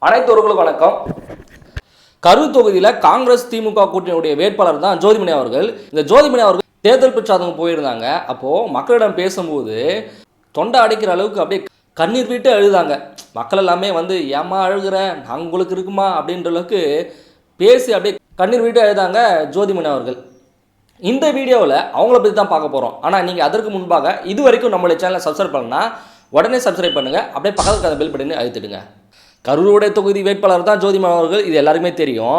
அனைத்தவர்களுக்கும் வணக்கம். கரூர் தொகுதியில் காங்கிரஸ் திமுக கூட்டணியுடைய வேட்பாளர் தான் ஜோதிமணி அவர்கள். இந்த ஜோதிமணி அவர்கள் தேர்தல் பிரச்சாரம் போயிருந்தாங்க. அப்போது மக்களிடம் பேசும்போது தொண்டை அடைக்கிற அளவுக்கு அப்படியே கண்ணீர் விட்டு அழுதாங்க. மக்கள் எல்லாமே ஏமா அழுகிற நாங்கள் உங்களுக்கு இருக்குமா அப்படின்ற அளவுக்கு பேசி அப்படியே கண்ணீர் விட்டு அழுதாங்க ஜோதிமணி அவர்கள். இந்த வீடியோவில் அவங்கள பற்றி தான் பார்க்க போகிறோம். ஆனால் நீங்கள் அதற்கு முன்பாக இது வரைக்கும் நம்மளுடைய சேனலை சப்ஸ்கிரைப் பண்ணலாம், உடனே சப்ஸ்கிரைப் பண்ணுங்கள். அப்படியே பக்கத்துக்கு அந்த பெல் பட்டனை அழுத்திடுங்க. கரூருடைய தொகுதி வேட்பாளர் தான் ஜோதிமணி அவர்கள், இது எல்லாருக்குமே தெரியும்.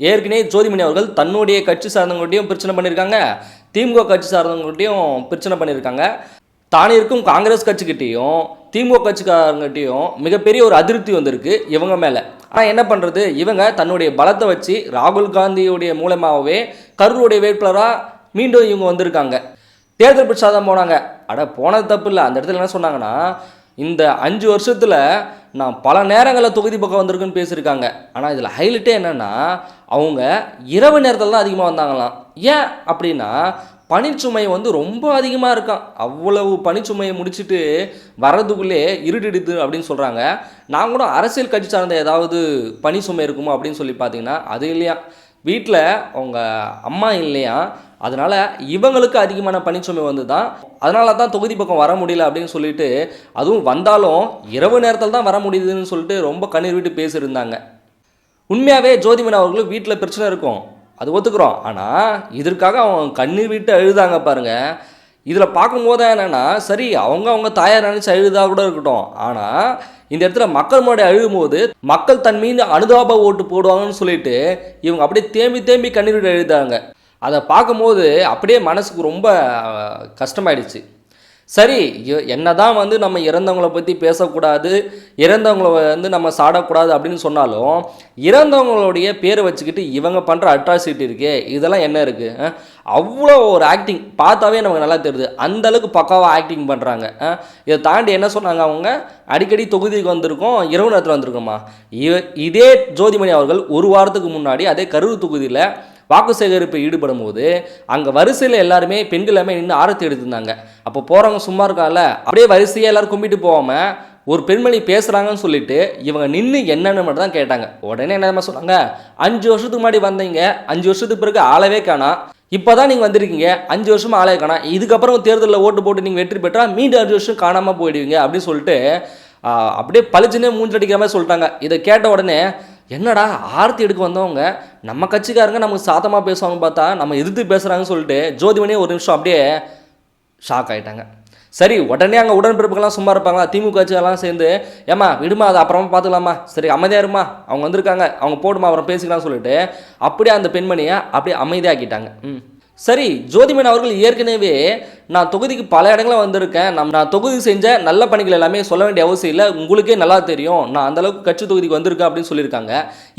ஏற்கனவே ஜோதிமணி அவர்கள் தன்னுடைய கட்சி சார்ந்தவங்கள்ட்டையும் பிரச்சனை பண்ணியிருக்காங்க, திமுக கட்சி சார்ந்தவங்கள்ட்டையும் பிரச்சனை பண்ணியிருக்காங்க. தானே இருக்கும் காங்கிரஸ் கட்சிக்கிட்டையும் திமுக கட்சிக்காரங்கிட்டையும் மிகப்பெரிய ஒரு அதிருப்தி வந்திருக்கு இவங்க மேலே. ஆனால் என்ன பண்ணுறது, இவங்க தன்னுடைய பலத்தை வச்சு ராகுல் காந்தியுடைய மூலமாகவே கரூருடைய வேட்பாளராக மீண்டும் இவங்க வந்திருக்காங்க. தேர்தல் பிரச்சாரம் போனாங்க. போனது தப்பு இல்லை. அந்த இடத்துல என்ன சொன்னாங்கன்னா, இந்த 5 வருஷத்தில் நான் பல நேரங்களில் தொகுதி பக்கம் வந்திருக்குன்னு பேசியிருக்காங்க. ஆனால் இதில் ஹைலைட்டே என்னென்னா, அவங்க இரவு நேரத்தில் தான் அதிகமாக வந்தாங்களாம். ஏன் அப்படின்னா, பனிச்சுமை ரொம்ப அதிகமாக இருக்கான். அவ்வளவு பனிச்சுமையை முடிச்சுட்டு வர்றதுக்குள்ளே இருட்டிடுது அப்படின்னு சொல்கிறாங்க. நான் கூட அரசியல் கட்சி சார்ந்த ஏதாவது பனிச்சுமை இருக்குமோ அப்படின்னு சொல்லி பார்த்தீங்கன்னா அது இல்லையா. வீட்டில் அவங்க அம்மா இல்லையா, அதனால் இவங்களுக்கு அதிகமான பணிச்சுமை தான். அதனால தான் தொகுதி பக்கம் வர முடியல அப்படின்னு சொல்லிட்டு, அதுவும் வந்தாலும் இரவு நேரத்தில் தான் வர முடியுதுன்னு சொல்லிட்டு ரொம்ப கண்ணீர் விட்டு பேசியிருந்தாங்க. உண்மையாகவே ஜோதிமணி அவர்களுக்கு வீட்டில் பிரச்சனை இருக்கும், அது ஒத்துக்கிறோம். ஆனால் இதற்காக அவங்க கண்ணீர் விட்டு அழுதாங்க பாருங்கள். இதில் பார்க்கும்போது என்னென்னா, சரி அவங்க தாயார் நினச்சி அழுதாக கூட இருக்கட்டும். ஆனால் இந்த இடத்துல மக்கள் முன்னாடி அழுகும்போது மக்கள் தன் மீது அனுதாப ஓட்டு போடுவாங்கன்னு சொல்லிட்டு இவங்க அப்படியே தேம்பி கண்ணீர் விட்டு அழுதாங்க. அதை பார்க்கும்போது அப்படியே மனசுக்கு ரொம்ப கஷ்டமாயிடுச்சு. சரி, என்ன தான் நம்ம இறந்தவங்கள பற்றி பேசக்கூடாது, இறந்தவங்கள நம்ம சாடக்கூடாது அப்படின்னு சொன்னாலும், இறந்தவங்களுடைய பேரை வச்சுக்கிட்டு இவங்க பண்ணுற அட்ராசிட்டி இருக்கே, இதெல்லாம் என்ன இருக்குது? அவ்வளோ ஒரு ஆக்டிங் பார்த்தாவே நமக்கு நல்லா தெரியுது. அந்தளவுக்கு பக்காவாக ஆக்டிங் பண்ணுறாங்க. இதை தாண்டி என்ன சொன்னாங்க, அவங்க அடிக்கடி தொகுதிக்கு வந்திருக்கோம், இரவு நேரத்தில் வந்திருக்கோமா. இதே ஜோதிமணி அவர்கள் ஒரு வாரத்துக்கு முன்னாடி அதே கரூர் தொகுதியில் வாக்கு சேகரிப்பு ஈடுபடும் போது அங்கே வரிசையில் எல்லாருமே பெண்கள் எல்லாமே நின்று ஆரத்தி எடுத்திருந்தாங்க. அப்போ போகிறவங்க சும்மா இருக்கால, அப்படியே வரிசையாக எல்லோரும் கும்பிட்டு போகாமல் ஒரு பெண்மணி பேசுகிறாங்கன்னு சொல்லிட்டு இவங்க நின்று என்னென்னு மட்டும் தான் கேட்டாங்க. உடனே என்ன சொன்னாங்க, 5 வருஷத்துக்கு முன்னாடி வந்தீங்க, 5 வருஷத்துக்கு பிறகு ஆளவே காணோம், இப்போ தான் நீங்கள் வந்திருக்கீங்க, 5 வருஷமாக ஆளவே காணோம், இதுக்கப்புறம் தேர்தலில் ஓட்டு போட்டு நீங்கள் வெற்றி பெற்றால் மீண்டும் 5 வருஷம் காணாமல் போயிடுவீங்க அப்படின்னு சொல்லிட்டு அப்படியே பளிச்சுன்னே மூஞ்சடிக்கிற மாதிரி சொல்லிட்டாங்க. இதை கேட்ட உடனே, என்னடா ஆரத்தி எடுக்க வந்தவங்க நம்ம கட்சிக்காரங்க நமக்கு சாதமாக பேசுவாங்க பார்த்தா நம்ம எதிர்த்து பேசுகிறாங்கன்னு சொல்லிட்டு ஜோதிமணி ஒரு நிமிஷம் அப்படியே ஷாக் ஆகிட்டாங்க. சரி, உடனே அங்கே உடன்பிறப்புகள்லாம் சும்மா இருப்பாங்களா, திமுக கட்சியெல்லாம் சேர்ந்து ஏமா விடுமா, அது அப்புறமா பார்த்துக்கலாமா, சரி அமைதியாக இருமா, அவங்க வந்திருக்காங்க, அவங்க போடுமா, அப்புறம் பேசிக்கலாம்னு சொல்லிட்டு அப்படியே அந்த பெண்மணியை அப்படியே அமைதியாக்கிட்டாங்க. சரி, ஜோதிமணி அவர்கள் ஏற்கனவே நான் தொகுதிக்கு பல இடங்களில் வந்திருக்கேன், நான் தொகுதி செஞ்ச நல்ல பணிகள் எல்லாமே சொல்ல வேண்டிய அவசியம் இல்லை, உங்களுக்கே நல்லா தெரியும், நான் அந்தளவுக்கு கட்சி தொகுதிக்கு வந்திருக்கேன் அப்படின்னு சொல்லியிருக்காங்க.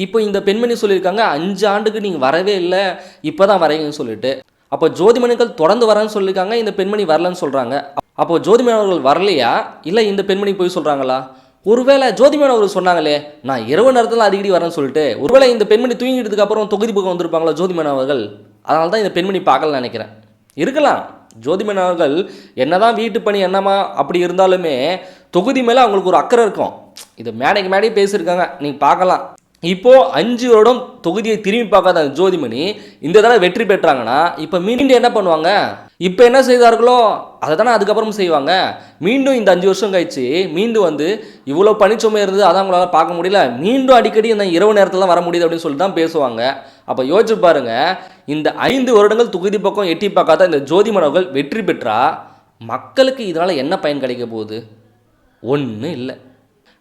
இப்போ இந்த பெண்மணி சொல்லியிருக்காங்க 5 ஆண்டுக்கு நீங்கள் வரவே இல்லை, இப்போ தான் வரீங்கன்னு சொல்லிட்டு. அப்போ ஜோதிமணிகள் தொடர்ந்து வரேன்னு சொல்லியிருக்காங்க, இந்த பெண்மணி வரலன்னு சொல்கிறாங்க. அப்போ ஜோதிமணி அவர்கள் வரலையா, இல்லை இந்த பெண்மணி போய் சொல்கிறாங்களா? ஒருவேளை ஜோதிமணி அவர்கள் சொன்னாங்களே நான் இரவு நேரத்தில் அடிக்கடி வரேன்னு சொல்லிட்டு, ஒருவேளை இந்த பெண்மணி தூங்கிட்டதுக்கு அப்புறம் தொகுதி பக்கம் வந்திருப்பாங்களா ஜோதிமணி அவர்கள்? அதனால தான் இந்த பெண்மணி பார்க்கலன்னு நினைக்கிறேன். இருக்கலாம், ஜோதிமணி அவர்கள் என்னதான் வீட்டு பணி என்னமா அப்படி இருந்தாலுமே தொகுதி மேலே அவங்களுக்கு ஒரு அக்கறை இருக்கும். இது மேடைக்கு பேசியிருக்காங்க, நீங்கள் பார்க்கலாம். இப்போது 5 வருடம் தொகுதியை திரும்பி பார்க்காத ஜோதிமணி இந்த தடவை வெற்றி பெற்றாங்கன்னா இப்போ மீண்டும் என்ன பண்ணுவாங்க? இப்போ என்ன செய்தார்களோ அதை தானே அதுக்கப்புறம் செய்வாங்க. மீண்டும் இந்த 5 வருஷம் கழிச்சு மீண்டும் இவ்வளோ பணிச்சுமை இருந்தது, அதான் உங்களால் பார்க்க முடியல, மீண்டும் அடிக்கடி இந்த இரவு நேரத்தில் வர முடியுது அப்படின்னு சொல்லிட்டு தான் பேசுவாங்க. அப்போ யோசிச்சு பாருங்கள், இந்த 5 வருடங்கள் தொகுதி பக்கம் எட்டி பார்க்காத இந்த ஜோதிமணி அவர்கள் வெற்றி பெற்றா மக்களுக்கு இதனால் என்ன பயன் கிடைக்க போகுது? ஒன்றும் இல்லை.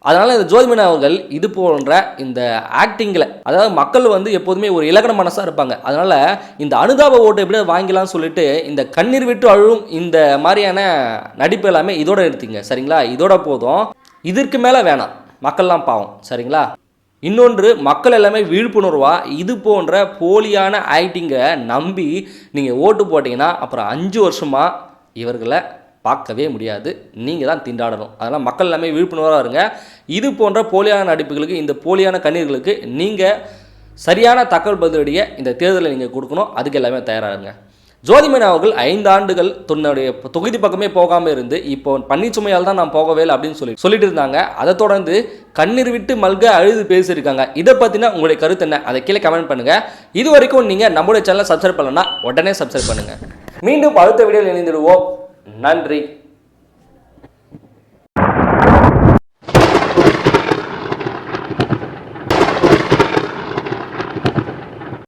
அதனால் இந்த ஜோதிமணி அவர்கள் இது போன்ற இந்த ஆக்டிங்கில், அதாவது மக்கள் எப்போதுமே ஒரு இலக்கண மனசாக இருப்பாங்க. அதனால் இந்த அனுதாப ஓட்டு எப்படி வாங்கிக்கலாம்னு சொல்லிட்டு இந்த கண்ணீர் விட்டு அழும் இந்த மாதிரியான நடிப்பு எல்லாமே இதோட நிறுத்திங்க, சரிங்களா? இதோட போதும், இதற்கு மேலே வேணாம், மக்கள்லாம் பாவம், சரிங்களா? இன்னொன்று, மக்கள் எல்லாமே விழிப்புணர்வாக இது போன்ற போலியான ஆக்டிங்கை நம்பி நீங்கள் ஓட்டு போட்டிங்கன்னா அப்புறம் 5 வருஷமாக இவர்களை பார்க்கவே முடியாது, நீங்கள் தான் திண்டாடணும். அதனால் மக்கள் எல்லாமே விழிப்புணர்வாக இருங்க. இது போன்ற போலியான நடிப்புகளுக்கு, இந்த போலியான கண்ணீர்களுக்கு நீங்கள் சரியான தகவல் பதிலடியை இந்த தேர்தலில் நீங்கள் கொடுக்கணும். அதுக்கு எல்லாமே தயாராக இருங்க. ஜோதிமணி அவர்கள் 5 ஆண்டுகள் தன்னுடைய தொகுதி பக்கமே போகாமல் இருந்து இப்போ பன்னீர்சுமையால் தான் நான் போகவே இல்லை அப்படின்னு சொல்லிட்டு இருந்தாங்க. அதை தொடர்ந்து கண்ணீர் விட்டு மல்க அழுது பேசியிருக்காங்க. இதை பற்றின உங்களுடைய கருத்து என்ன, அதை கீழே கமெண்ட் பண்ணுங்க. இது வரைக்கும் நீங்கள் நம்மளுடைய சேனலை சப்ஸ்கிரைப் பண்ணலன்னா உடனே சப்ஸ்கிரைப் பண்ணுங்க. மீண்டும் அடுத்த வீடியோவில் இணைந்திடுவோம். நன்றி.